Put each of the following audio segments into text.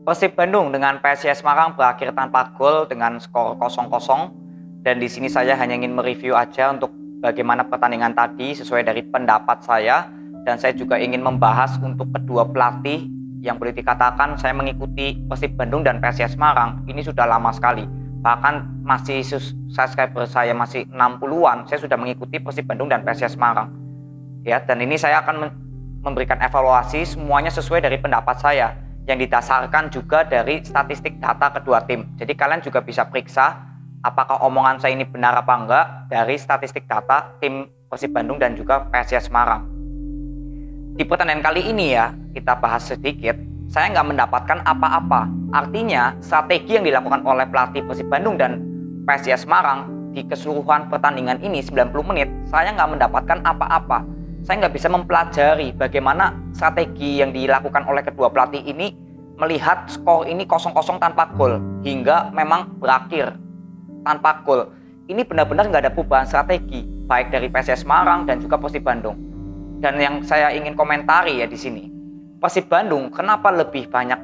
Persib Bandung dengan PSIS Semarang berakhir tanpa gol dengan skor 0-0, dan di sini saya hanya ingin mereview aja untuk bagaimana pertandingan tadi sesuai dari pendapat saya, dan saya juga ingin membahas untuk kedua pelatih yang boleh dikatakan saya mengikuti Persib Bandung dan PSIS Semarang ini sudah lama sekali. Bahkan masih subscriber saya masih 60-an, saya sudah mengikuti Persib Bandung dan PSIS Semarang. Ya, dan ini saya akan memberikan evaluasi semuanya sesuai dari pendapat saya yang didasarkan juga dari statistik data kedua tim. Jadi kalian juga bisa periksa apakah omongan saya ini benar apa enggak dari statistik data tim Persib Bandung dan juga PSIS Semarang. Di pertandingan kali ini ya, kita bahas sedikit, saya nggak mendapatkan apa-apa. Artinya strategi yang dilakukan oleh pelatih Persib Bandung dan PSIS Semarang di keseluruhan pertandingan ini 90 menit, saya nggak mendapatkan apa-apa. Saya nggak bisa mempelajari bagaimana strategi yang dilakukan oleh kedua pelatih ini melihat skor ini 0-0 tanpa gol hingga memang berakhir tanpa gol. Ini benar-benar nggak ada perubahan strategi baik dari PSIS Semarang dan juga Persib Bandung. Dan yang saya ingin komentari ya di sini, Persib Bandung kenapa lebih banyak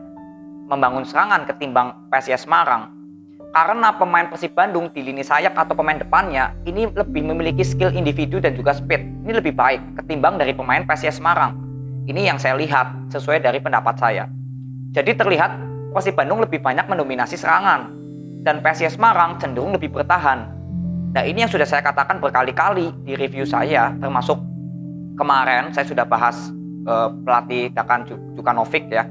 membangun serangan ketimbang PSIS Semarang? Karena pemain Persib Bandung di lini sayap atau pemain depannya ini lebih memiliki skill individu dan juga speed. Ini lebih baik ketimbang dari pemain PSIS Semarang. Ini yang saya lihat sesuai dari pendapat saya. Jadi terlihat Persib Bandung lebih banyak mendominasi serangan dan PSIS Semarang cenderung lebih bertahan. Nah, ini yang sudah saya katakan berkali-kali di review saya, termasuk kemarin saya sudah bahas pelatih Dakan Djukanovic ya.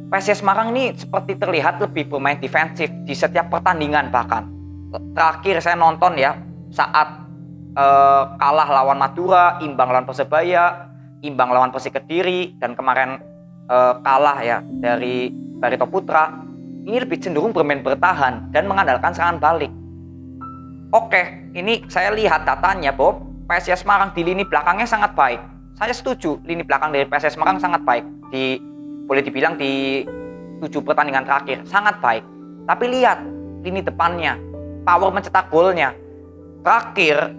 PSIS Semarang ini seperti terlihat lebih bermain defensif di setiap pertandingan. Bahkan terakhir saya nonton ya saat kalah lawan Madura, imbang lawan Persebaya, imbang lawan Persik Kediri, dan kemarin kalah ya dari Barito Putra. Ini lebih cenderung bermain bertahan dan mengandalkan serangan balik. Oke, ini saya lihat datanya bahwa PSIS Semarang di lini belakangnya sangat baik. Saya setuju, lini belakang dari PSIS Semarang sangat baik. Boleh dibilang di 7 pertandingan terakhir sangat baik. Tapi lihat lini depannya, power mencetak golnya. Terakhir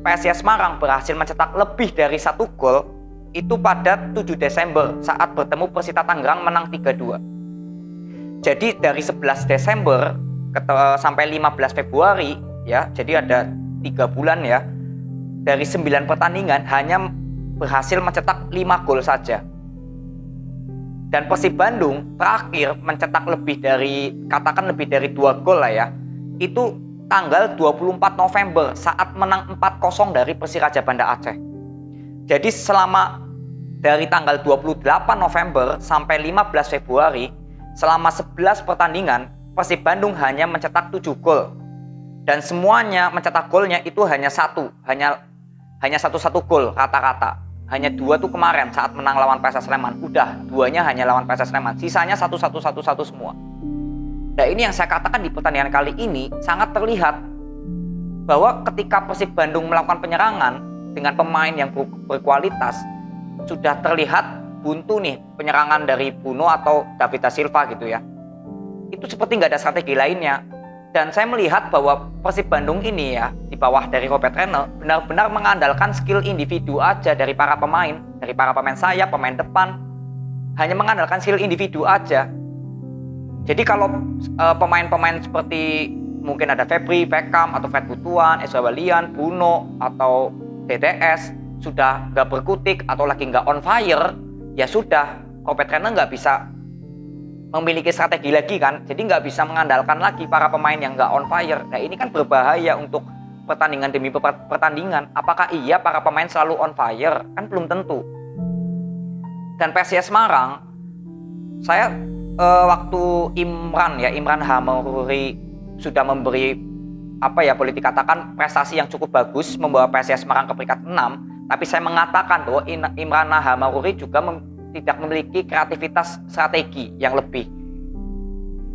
PSIS Semarang berhasil mencetak lebih dari 1 gol itu pada 7 Desember saat bertemu Persita Tangerang menang 3-2. Jadi dari 11 Desember sampai 15 Februari ya, jadi ada 3 bulan ya. Dari 9 pertandingan hanya berhasil mencetak 5 gol saja. Dan Persib Bandung terakhir mencetak lebih dari 2 gol lah ya. Itu tanggal 24 November saat menang 4-0 dari Persiraja Banda Aceh. Jadi selama dari tanggal 28 November sampai 15 Februari, selama 11 pertandingan, Persib Bandung hanya mencetak 7 gol. Dan semuanya mencetak golnya itu hanya satu gol rata-rata. Hanya 2 tuh kemarin saat menang lawan PSS Sleman. Udah, 2-nya hanya lawan PSS Sleman. Sisanya 1-1 semua. Nah, ini yang saya katakan di pertandingan kali ini sangat terlihat bahwa ketika Persib Bandung melakukan penyerangan dengan pemain yang berkualitas, sudah terlihat buntu nih penyerangan dari Bruno atau David da Silva gitu ya. Itu seperti nggak ada strategi lainnya. Dan saya melihat bahwa Persib Bandung ini ya, di bawah dari Robert Renner, benar-benar mengandalkan skill individu aja dari para pemain sayap, pemain depan, hanya mengandalkan skill individu aja. Jadi kalau pemain-pemain seperti mungkin ada Febri, Beckham, atau Fred Butuan, Ezra Walian, Bruno, atau DDS, sudah nggak berkutik atau lagi nggak on fire, ya sudah, Robert Renner nggak bisa memiliki strategi lagi kan, jadi nggak bisa mengandalkan lagi para pemain yang nggak on fire. Nah, ini kan berbahaya untuk pertandingan demi pertandingan. Apakah iya para pemain selalu on fire? Kan belum tentu. Dan PSIS Semarang, saya waktu Imran Hamamuri sudah memberi boleh dikatakan prestasi yang cukup bagus membawa PSIS Semarang ke peringkat 6, tapi saya mengatakan bahwa Imran Hamamuri juga tidak memiliki kreativitas strategi yang lebih.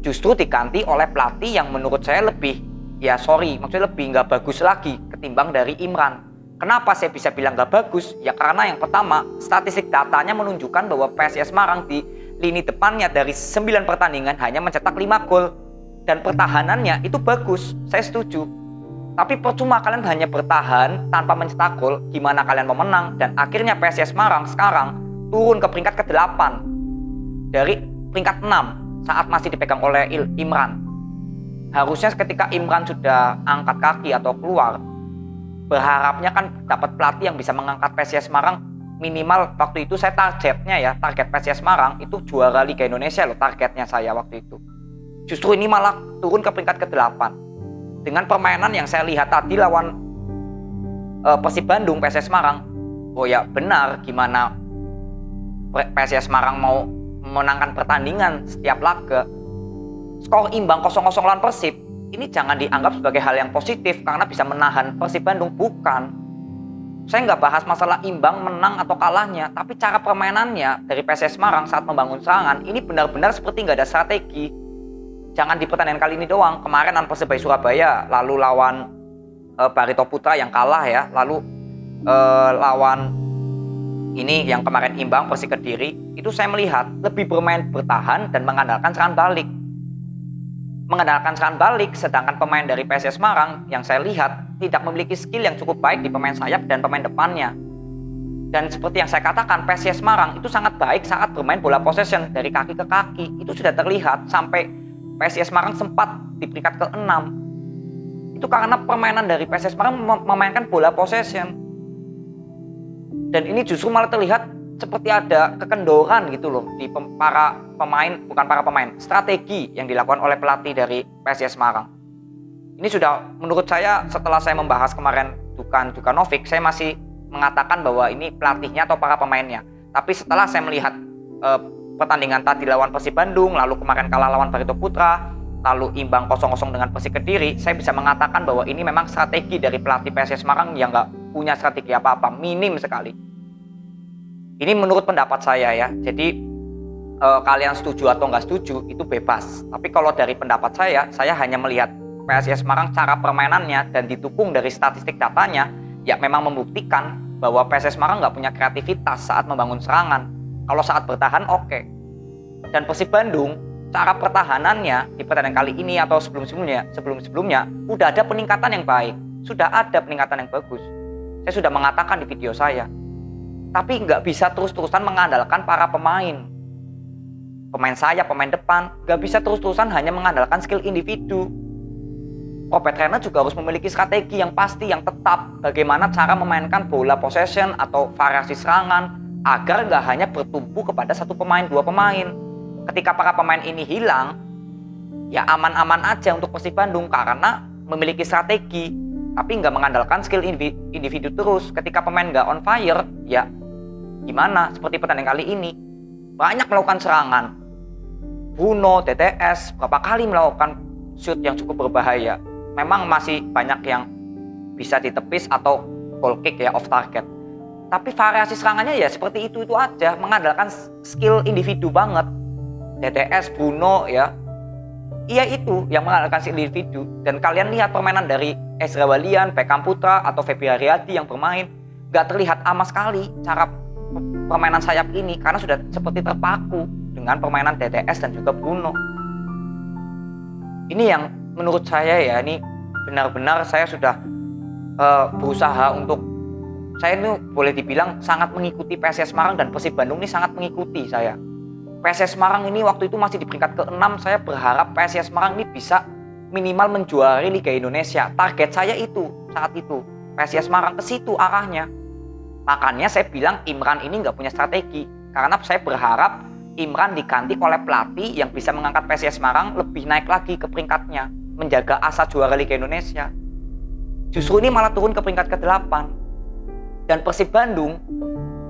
Justru diganti oleh pelatih yang menurut saya lebih nggak bagus lagi ketimbang dari Imran. Kenapa saya bisa bilang nggak bagus? Ya karena yang pertama, statistik datanya menunjukkan bahwa PSIS Semarang di lini depannya dari 9 pertandingan hanya mencetak 5 gol. Dan pertahanannya itu bagus, saya setuju. Tapi percuma kalian hanya bertahan tanpa mencetak gol, gimana kalian mau menang? Dan akhirnya PSIS Semarang sekarang turun ke peringkat ke-8 dari peringkat 6. saat masih dipegang oleh Imran. Harusnya ketika Imran sudah angkat kaki atau keluar, berharapnya kan dapat pelatih yang bisa mengangkat PSIS Semarang. Minimal waktu itu saya target PSIS Semarang itu juara Liga Indonesia loh, targetnya saya waktu itu. Justru ini malah turun ke peringkat ke-8. Dengan permainan yang saya lihat tadi lawan Persib Bandung, PSIS Semarang, oh ya benar, gimana PSIS Semarang mau memenangkan pertandingan setiap laga. Skor imbang 0-0 lawan Persib ini jangan dianggap sebagai hal yang positif karena bisa menahan Persib Bandung, bukan. Saya nggak bahas masalah imbang, menang atau kalahnya, tapi cara permainannya dari PSIS Semarang saat membangun serangan ini benar-benar seperti nggak ada strategi. Jangan di pertandingan kali ini doang, kemarin lawan Persebaya Surabaya, lalu lawan Barito Putra yang kalah ya, lalu lawan ini yang kemarin imbang Persik Kediri, itu saya melihat lebih bermain bertahan dan mengandalkan serangan balik. Mengandalkan serangan balik, sedangkan pemain dari PSIS Semarang yang saya lihat tidak memiliki skill yang cukup baik di pemain sayap dan pemain depannya. Dan seperti yang saya katakan, PSIS Semarang itu sangat baik saat bermain bola possession dari kaki ke kaki. Itu sudah terlihat sampai PSIS Semarang sempat di peringkat ke-6. Itu karena permainan dari PSIS Semarang memainkan bola possession. Dan ini justru malah terlihat seperti ada kekendoran gitu loh di para pemain, bukan para pemain, strategi yang dilakukan oleh pelatih dari PSIS Semarang. Ini sudah menurut saya, setelah saya membahas kemarin Dukan Dukanovic, saya masih mengatakan bahwa ini pelatihnya atau para pemainnya. Tapi setelah saya melihat pertandingan tadi lawan Persib Bandung, lalu kemarin kalah lawan Barito Putra, lalu imbang 0-0 dengan Persik Kediri, saya bisa mengatakan bahwa ini memang strategi dari pelatih PSIS Semarang yang nggak punya strategi apa-apa, minim sekali. Ini menurut pendapat saya ya. Jadi kalian setuju atau nggak setuju itu bebas. Tapi kalau dari pendapat saya hanya melihat PSIS Semarang cara permainannya dan didukung dari statistik datanya, ya memang membuktikan bahwa PSIS Semarang nggak punya kreativitas saat membangun serangan. Kalau saat bertahan oke. Dan Persib Bandung, cara pertahanannya di pertandingan kali ini atau sebelum-sebelumnya udah ada peningkatan yang baik, sudah ada peningkatan yang bagus. Saya sudah mengatakan di video saya. Tapi nggak bisa terus-terusan mengandalkan para pemain. Pemain sayap, pemain depan, nggak bisa terus-terusan hanya mengandalkan skill individu. Robert Trainer juga harus memiliki strategi yang pasti, yang tetap. Bagaimana cara memainkan bola possession atau variasi serangan agar nggak hanya bertumpu kepada satu pemain, dua pemain. Ketika para pemain ini hilang, ya aman-aman aja untuk Persib Bandung karena memiliki strategi, tapi nggak mengandalkan skill individu terus. Ketika pemain nggak on fire, ya gimana? Seperti pertandingan kali ini, banyak melakukan serangan. Bruno, TTS, berapa kali melakukan shoot yang cukup berbahaya. Memang masih banyak yang bisa ditepis atau goal kick ya, off target. Tapi variasi serangannya ya seperti itu aja, mengandalkan skill individu banget. TTS, Bruno ya, iya itu yang mengandalkan skill individu. Dan kalian lihat permainan dari Ezra Walian, Beckham Putra atau Feby Haryadi yang bermain, gak terlihat sama sekali cara permainan sayap ini karena sudah seperti terpaku dengan permainan TTS dan juga Bruno. Ini yang menurut saya ya, ini benar-benar saya sudah berusaha untuk, saya ini boleh dibilang sangat mengikuti PSIS Semarang dan Persib Bandung ini sangat mengikuti saya. PSIS Semarang ini waktu itu masih di peringkat ke-6, saya berharap PSIS Semarang ini bisa minimal menjuari Liga Indonesia. Target saya itu saat itu PSIS Semarang ke situ arahnya. Makanya saya bilang Imran ini nggak punya strategi. Karena saya berharap Imran diganti oleh pelatih yang bisa mengangkat PSIS Semarang lebih naik lagi ke peringkatnya. Menjaga asa juara Liga Indonesia. Justru ini malah turun ke peringkat ke-8. Dan Persib Bandung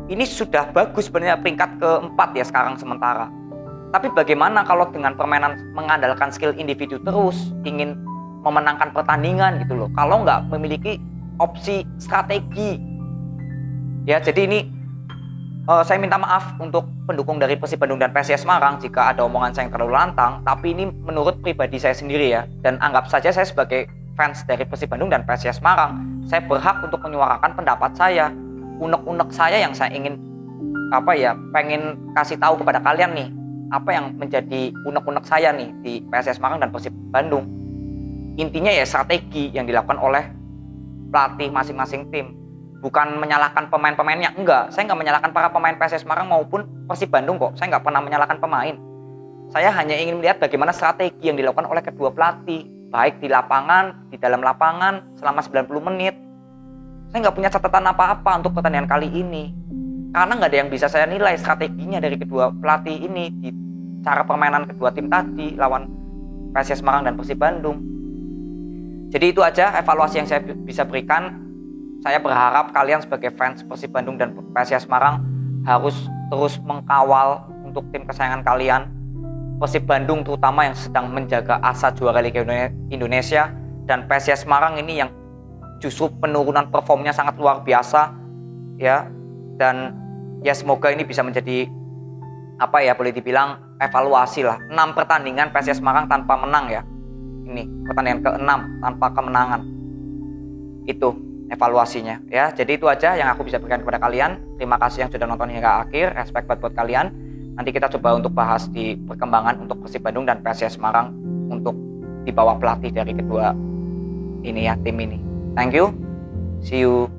ini sudah bagus sebenarnya peringkat ke-4 ya sekarang sementara. Tapi bagaimana kalau dengan permainan mengandalkan skill individu terus, ingin memenangkan pertandingan gitu loh. Kalau nggak memiliki opsi strategi. Ya, jadi ini saya minta maaf untuk pendukung dari Persib Bandung dan PSIS Semarang jika ada omongan saya yang terlalu lantang, tapi ini menurut pribadi saya sendiri ya. Dan anggap saja saya sebagai fans dari Persib Bandung dan PSIS Semarang, saya berhak untuk menyuarakan pendapat saya, unek-unek saya yang saya ingin pengen kasih tahu kepada kalian nih, apa yang menjadi unek-unek saya nih di PSIS Semarang dan Persib Bandung. Intinya ya strategi yang dilakukan oleh pelatih masing-masing tim. Bukan menyalahkan pemain-pemainnya, enggak. Saya enggak menyalahkan para pemain PSIS Semarang maupun Persib Bandung kok. Saya enggak pernah menyalahkan pemain. Saya hanya ingin melihat bagaimana strategi yang dilakukan oleh kedua pelatih, baik di lapangan, di dalam lapangan selama 90 menit. Saya nggak punya catatan apa-apa untuk pertandingan kali ini, karena nggak ada yang bisa saya nilai strateginya dari kedua pelatih ini di cara permainan kedua tim tadi lawan PSIS Semarang dan Persib Bandung. Jadi itu aja evaluasi yang saya bisa berikan. Saya berharap kalian sebagai fans Persib Bandung dan PSIS Semarang harus terus mengkawal untuk tim kesayangan kalian, Persib Bandung terutama yang sedang menjaga asa juara Liga Indonesia, dan PSIS Semarang ini yang justru penurunan performnya sangat luar biasa ya. Dan ya semoga ini bisa menjadi boleh dibilang evaluasi lah. 6 pertandingan PSIS Semarang tanpa menang ya. Ini pertandingan ke-6 tanpa kemenangan. Itu evaluasinya ya. Jadi itu aja yang aku bisa berikan kepada kalian. Terima kasih yang sudah nonton hingga akhir. Respect buat kalian. Nanti kita coba untuk bahas di perkembangan untuk Persib Bandung dan PSIS Semarang untuk di bawah pelatih dari kedua ini ya, tim ini. Thank you. See you.